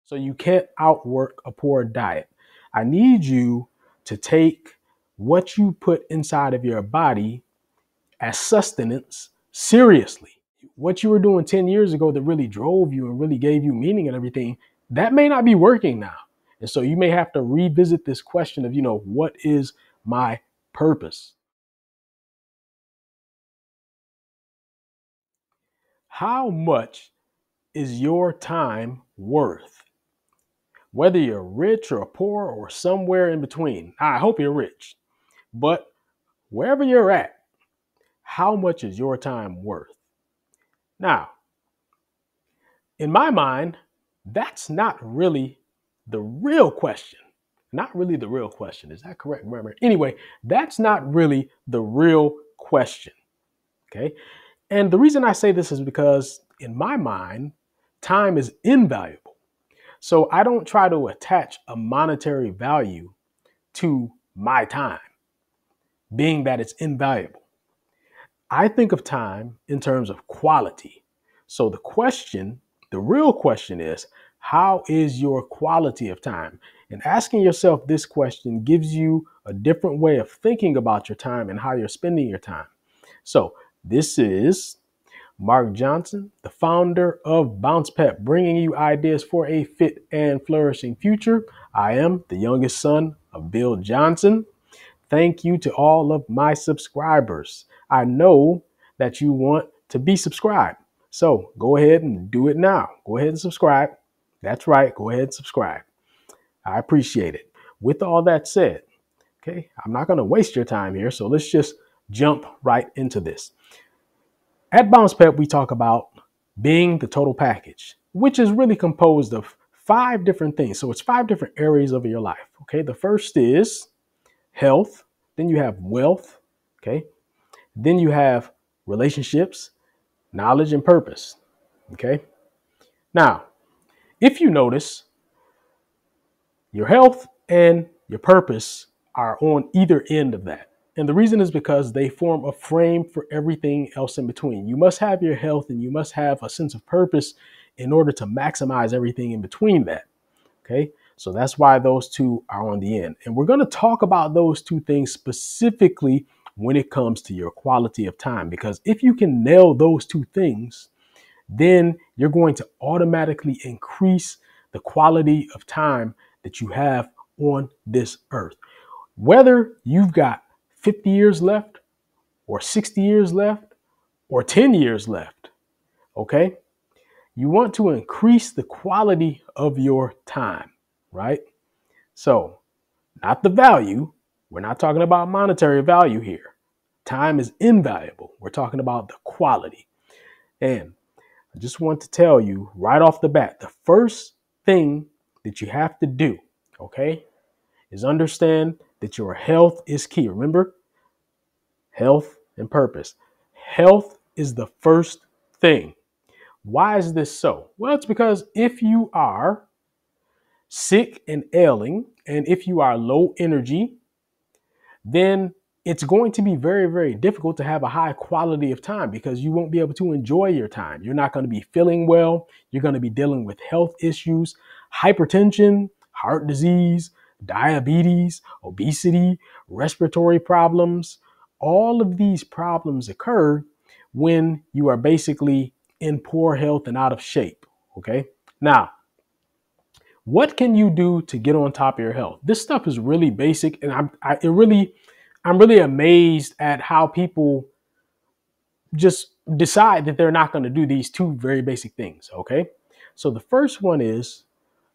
So you can't outwork a poor diet. I need you to take what you put inside of your body as sustenance seriously. What you were doing 10 years ago that really drove you and really gave you meaning and everything, that may not be working now. And so you may have to revisit this question of, what is my purpose? How much is your time worth? Whether you're rich or poor or somewhere in between, I hope you're rich, but wherever you're at, how much is your time worth? Now, in my mind, that's not really the real question. Not really the real question. Is that correct? Remember, anyway, that's not really the real question. Okay. And the reason I say this is because in my mind, time is invaluable. So I don't try to attach a monetary value to my time, being that it's invaluable. I think of time in terms of quality. So the real question is, how is your quality of time? And asking yourself this question gives you a different way of thinking about your time and how you're spending your time. So this is Mark Johnson, the founder of Bounce Pep, bringing you ideas for a fit and flourishing future. I am the youngest son of Bill Johnson. Thank you to all of my subscribers. I know that you want to be subscribed. So go ahead and do it now. Go ahead and subscribe. That's right. Go ahead and subscribe. I appreciate it. With all that said, okay, I'm not going to waste your time here. So let's just jump right into this. At Bounce Pep, we talk about being the total package, which is really composed of 5 different things. So it's 5 different areas of your life. Okay. The first is health. Then you have wealth. Okay. Then you have relationships, knowledge, and purpose. Okay. Now, if you notice, your health and your purpose are on either end of that. And the reason is because they form a frame for everything else in between. You must have your health and you must have a sense of purpose in order to maximize everything in between that. Okay. So that's why those two are on the end. And we're going to talk about those 2 things specifically when it comes to your quality of time, because if you can nail those 2 things, then you're going to automatically increase the quality of time that you have on this earth. Whether you've got 50 years left or 60 years left or 10 years left, okay? You want to increase the quality of your time, right? So, not the value. We're not talking about monetary value here. Time is invaluable. We're talking about the quality. And I just want to tell you right off the bat, the first thing that you have to do, okay, is understand that your health is key. Remember, health and purpose. Health is the first thing. Why is this so? Well, it's because if you are sick and ailing, and if you are low energy, then it's going to be very, very difficult to have a high quality of time because you won't be able to enjoy your time. You're not going to be feeling well. You're going to be dealing with health issues, hypertension, heart disease, diabetes, obesity, respiratory problems. All of these problems occur when you are basically in poor health and out of shape. Okay. Now, what can you do to get on top of your health? This stuff is really basic, and I'm really amazed at how people just decide that they're not going to do these 2 very basic things. Okay. So the first one is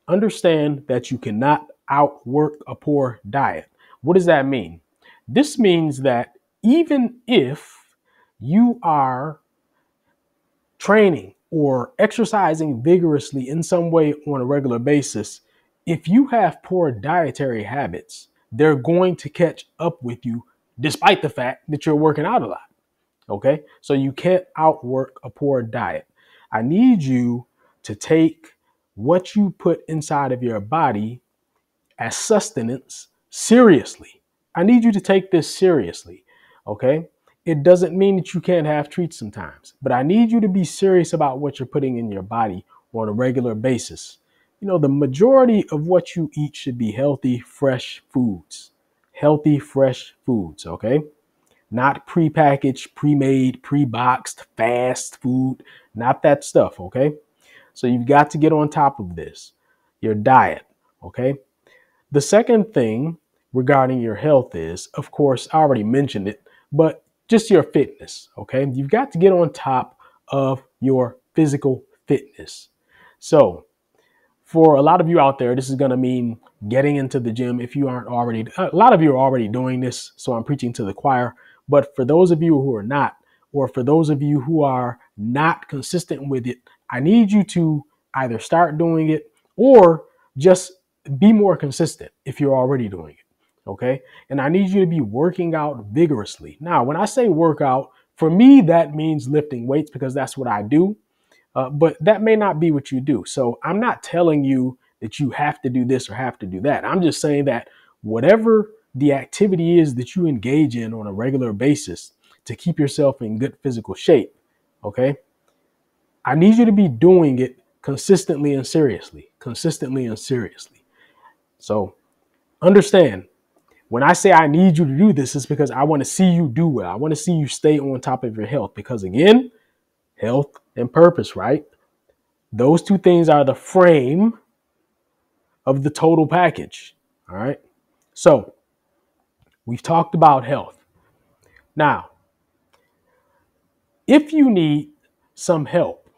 understand that you cannot outwork a poor diet. What does that mean? This means that even if you are training or exercising vigorously in some way on a regular basis, if you have poor dietary habits, they're going to catch up with you despite the fact that you're working out a lot. Okay. So you can't outwork a poor diet. I need you to take what you put inside of your body as sustenance seriously. I need you to take this seriously. Okay. It doesn't mean that you can't have treats sometimes, but I need you to be serious about what you're putting in your body on a regular basis. the majority of what you eat should be healthy, fresh foods. Healthy, fresh foods, okay? Not prepackaged, pre-made, pre-boxed, fast food, not that stuff, okay? So you've got to get on top of this, your diet, okay? The second thing regarding your health is, of course, I already mentioned it, but just your fitness, okay? You've got to get on top of your physical fitness. So for a lot of you out there, this is going to mean getting into the gym if you aren't already. A lot of you are already doing this, so I'm preaching to the choir. But for those of you who are not, or for those of you who are not consistent with it, I need you to either start doing it or just be more consistent if you're already doing it. Okay. And I need you to be working out vigorously. Now, when I say workout, for me, that means lifting weights because that's what I do. But that may not be what you do. So I'm not telling you that you have to do this or have to do that. I'm just saying that whatever the activity is that you engage in on a regular basis to keep yourself in good physical shape, okay, I need you to be doing it consistently and seriously, consistently and seriously. So understand, when I say I need you to do this, it's because I want to see you do well. I want to see you stay on top of your health because, again, health and purpose, right? Those two things are the frame of the total package. All right. So we've talked about health. Now, if you need some help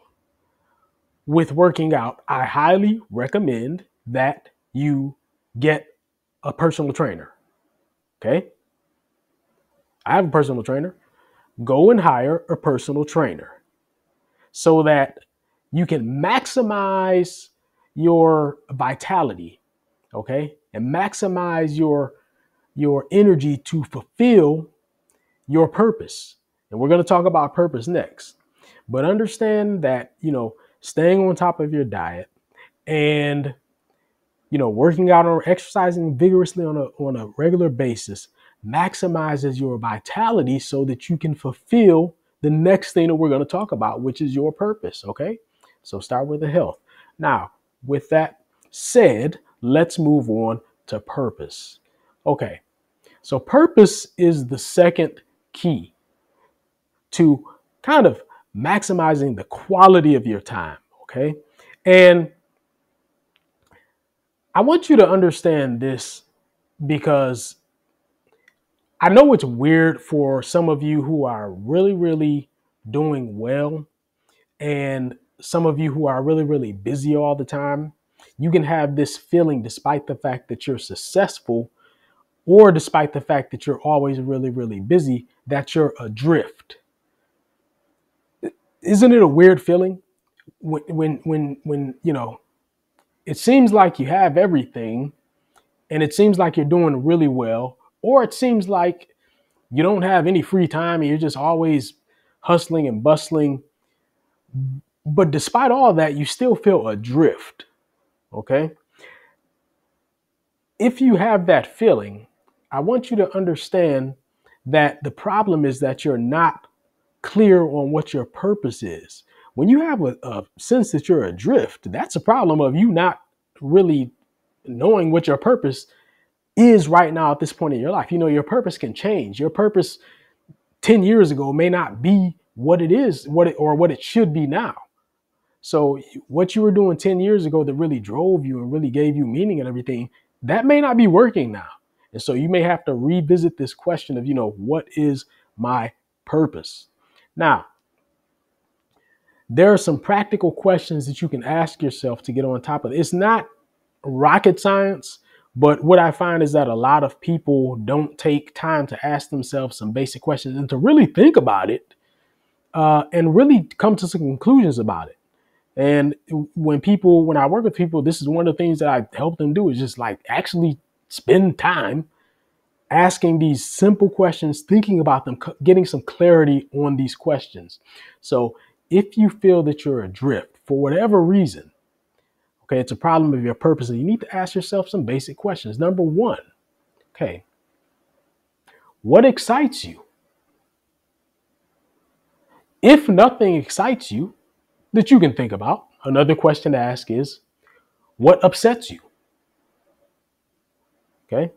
with working out, I highly recommend that you get a personal trainer. Okay. I have a personal trainer. Go and hire a personal trainer so that you can maximize your vitality. Okay. And maximize your energy to fulfill your purpose. And we're going to talk about purpose next. But understand that, staying on top of your diet and, working out or exercising vigorously on a regular basis maximizes your vitality so that you can fulfill the next thing that we're going to talk about, which is your purpose. Okay. So start with the health. Now, with that said, let's move on to purpose. Okay. So purpose is the second key to kind of maximizing the quality of your time. Okay. And I want you to understand this because I know it's weird for some of you who are really, really doing well and some of you who are really, really busy all the time. You can have this feeling despite the fact that you're successful or despite the fact that you're always really, really busy, that you're adrift. Isn't it a weird feeling when it seems like you have everything and it seems like you're doing really well, or it seems like you don't have any free time and you're just always hustling and bustling. But despite all that, you still feel adrift. Okay. If you have that feeling, I want you to understand that the problem is that you're not clear on what your purpose is. When you have a sense that you're adrift, that's a problem of you not really knowing what your purpose is right now at this point in your life. Your purpose can change. Your purpose 10 years ago may not be what it is, what it should be now. So what you were doing 10 years ago that really drove you and really gave you meaning and everything, that may not be working now. And so you may have to revisit this question of, what is my purpose? Now, there are some practical questions that you can ask yourself to get on top of it. It's not rocket science, but what I find is that a lot of people don't take time to ask themselves some basic questions and to really think about it and really come to some conclusions about it. And when I work with people, this is one of the things that I help them do is just like actually spend time asking these simple questions, thinking about them, getting some clarity on these questions. So if you feel that you're adrift for whatever reason, okay, it's a problem of your purpose, and you need to ask yourself some basic questions. Number one, okay, what excites you? If nothing excites you that you can think about, another question to ask is, What upsets you? Okay.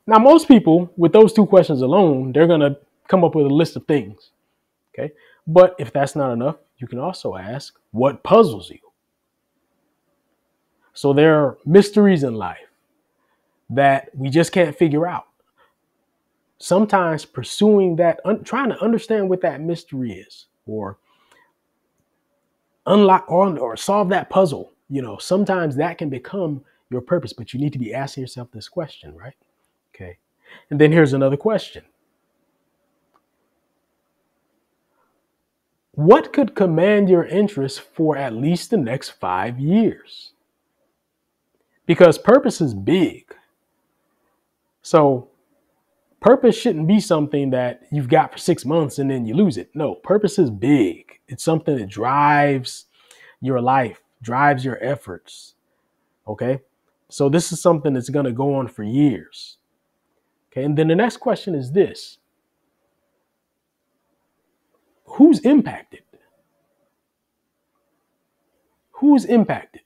Now, most people with those two questions alone, they're going to come up with a list of things. Okay. But if that's not enough, you can also ask, what puzzles you? So there are mysteries in life that we just can't figure out. Sometimes pursuing that, trying to understand what that mystery is, or unlock or solve that puzzle, sometimes that can become your purpose, but you need to be asking yourself this question, right? Okay. And then here's another question. What could command your interest for at least the next 5 years? Because purpose is big. So purpose shouldn't be something that you've got for 6 months and then you lose it. No, purpose is big. It's something that drives your life, drives your efforts. Okay. So this is something that's going to go on for years. Okay. And then the next question is this: who's impacted? Who's impacted?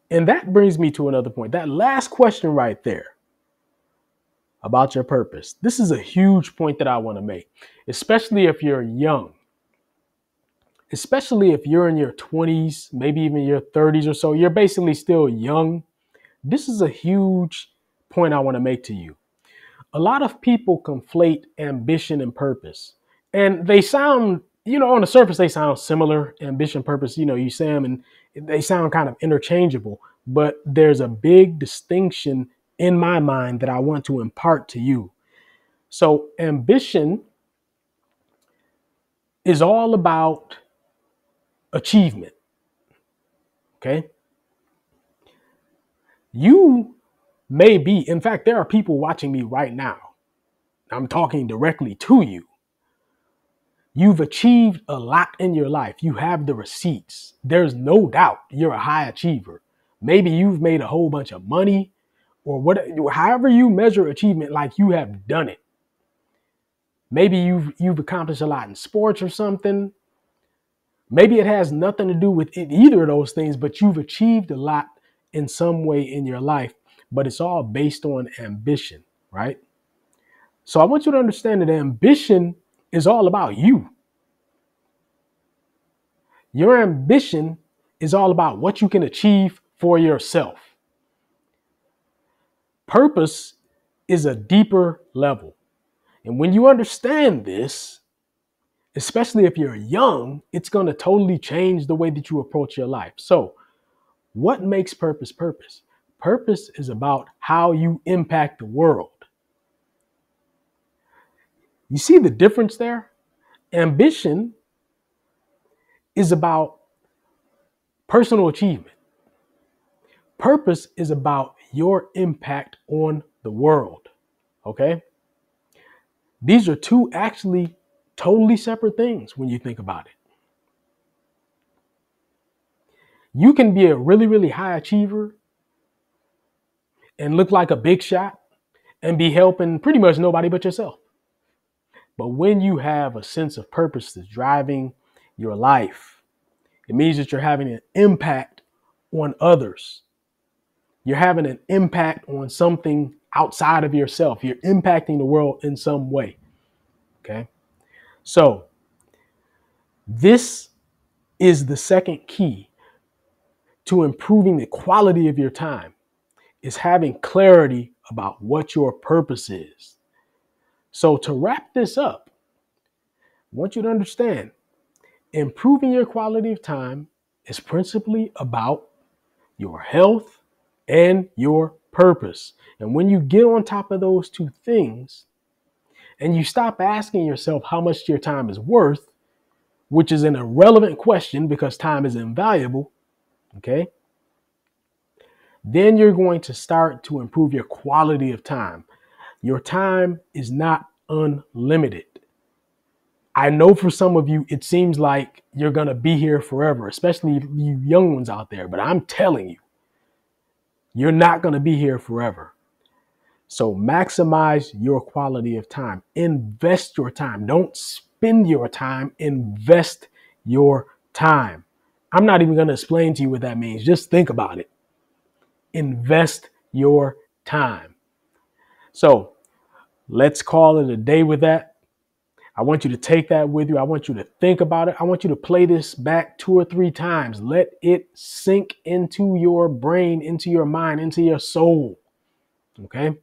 And that brings me to another point. That last question right there about your purpose. This is a huge point that I want to make, especially if you're young, especially if you're in your 20s, maybe even your 30s or so. You're basically still young. This is a huge point I want to make to you. A lot of people conflate ambition and purpose, and they sound, on the surface, they sound similar. Ambition, purpose, you say them and they sound kind of interchangeable, but there's a big distinction in my mind that I want to impart to you. So ambition is all about achievement. Okay. You may be, in fact, there are people watching me right now. I'm talking directly to you. You've achieved a lot in your life. You have the receipts. There's no doubt you're a high achiever. Maybe you've made a whole bunch of money, or however you measure achievement, like you have done it. Maybe you've accomplished a lot in sports or something. Maybe it has nothing to do with either of those things, but you've achieved a lot in some way in your life, but it's all based on ambition, right? So I want you to understand that ambition is all about you. Your ambition is all about what you can achieve for yourself. Purpose is a deeper level. And when you understand this, especially if you're young, it's going to totally change the way that you approach your life. So what makes purpose purpose? Purpose is about how you impact the world. You see the difference there? Ambition is about personal achievement. Purpose is about your impact on the world. Okay? These are two actually totally separate things when you think about it. You can be a really, really high achiever and look like a big shot and be helping pretty much nobody but yourself. But when you have a sense of purpose that's driving your life, it means that you're having an impact on others. You're having an impact on something outside of yourself. You're impacting the world in some way. Okay. So this is the second key to improving the quality of your time, is having clarity about what your purpose is. So to wrap this up, I want you to understand, improving your quality of time is principally about your health and your purpose. And when you get on top of those two things and you stop asking yourself how much your time is worth, which is an irrelevant question because time is invaluable, okay, then you're going to start to improve your quality of time. Your time is not unlimited. I know for some of you, it seems like you're going to be here forever, especially you young ones out there. But I'm telling you, you're not going to be here forever. So maximize your quality of time. Invest your time. Don't spend your time. Invest your time. I'm not even going to explain to you what that means. Just think about it. Invest your time. So let's call it a day with that. I want you to take that with you. I want you to think about it. I want you to play this back 2 or 3 times. Let it sink into your brain, into your mind, into your soul. Okay.